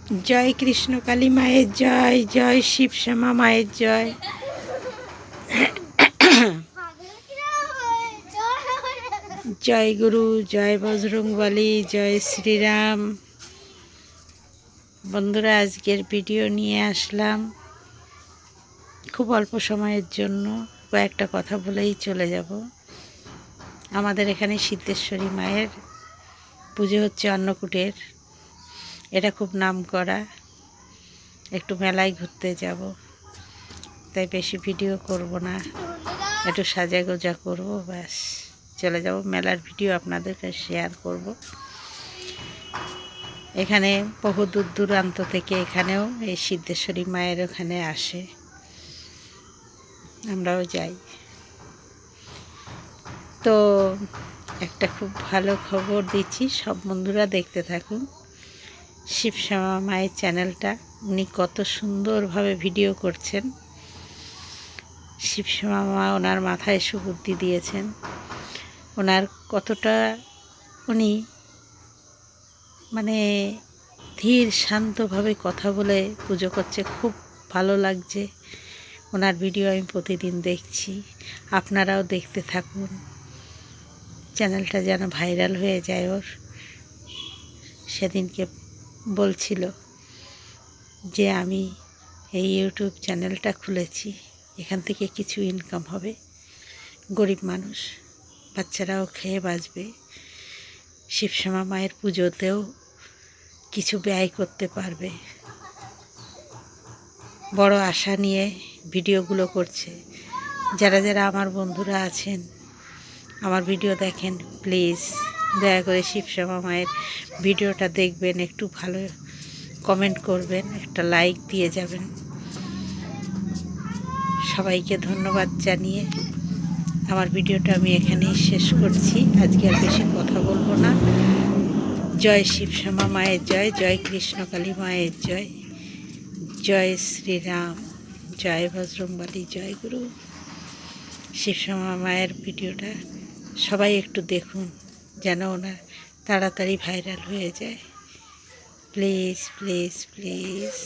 জয় কৃষ্ণ কালী মায়ের জয়, জয় শিব শ্যামা মায়ের জয়। জয় গুরু, জয় বজরংবলী, জয় শ্রীরাম। বন্ধুরা, আজকের ভিডিও নিয়ে আসলাম খুব অল্প সময়ের জন্য, কয়েকটা কথা বলেই চলে যাব। আমাদের এখানে সিদ্ধেশ্বরী মায়ের পুজো হচ্ছে অন্নকূটের, এটা খুব নামকরা। একটু মেলায় ঘুরতে যাব, তাই বেশি ভিডিও করব না, একটু সাজা গোজা করবো, ব্যাস চলে যাব। মেলার ভিডিও আপনাদের কাছে শেয়ার করব। এখানে বহু দূর দূরান্ত থেকে এখানেও এই সিদ্ধেশ্বরী মায়ের ওখানে আসে, আমরাও যাই। তো একটা খুব ভালো খবর দিচ্ছি, সব বন্ধুরা দেখতে থাকুন। শিবশ্যামা মায়ের চ্যানেলটা, উনি কত সুন্দরভাবে ভিডিও করছেন। শিবশ্যামা মা ওনার মাথায় সুবুদ্ধি দিয়েছেন, ওনার কতটা উনি মানে ধীর শান্তভাবে কথা বলে পুজো করছে, খুব ভালো লাগছে। ওনার ভিডিও আমি প্রতিদিন দেখছি, আপনারাও দেখতে থাকুন। চ্যানেলটা যেন ভাইরাল হয়ে যায় ওর। সেদিনকে বলছিল যে আমি এই ইউটিউব চ্যানেলটা খুলেছি, এখান থেকে কিছু ইনকাম হবে, গরিব মানুষ বাচ্চারাও খেয়ে বাঁচবে, শিবশ্যামা মায়ের পুজোতেও কিছু ব্যয় করতে পারবে। বড় আশা নিয়ে ভিডিওগুলো করছে। যারা যারা আমার বন্ধুরা আছেন, আমার ভিডিও দেখেন, প্লিজ দয়া করে শিবশ্যামা মায়ের ভিডিওটা দেখবেন, একটু ভালো কমেন্ট করবেন, একটা লাইক দিয়ে যাবেন। সবাইকে ধন্যবাদ জানিয়ে আমার ভিডিওটা আমি এখানেই শেষ করছি। আজকে আর বেশি কথা বলবো না। জয় শিবশ্যামা মায়ের জয়, জয় কৃষ্ণকালী মায়ের জয়, জয় শ্রীরাম, জয় বজরংবলী, জয় গুরু। শিবশ্যামা মায়ের ভিডিওটা সবাই একটু দেখুন, যেন ওনার তাড়াতাড়ি ভাইরাল হয়ে যায়। Please please please.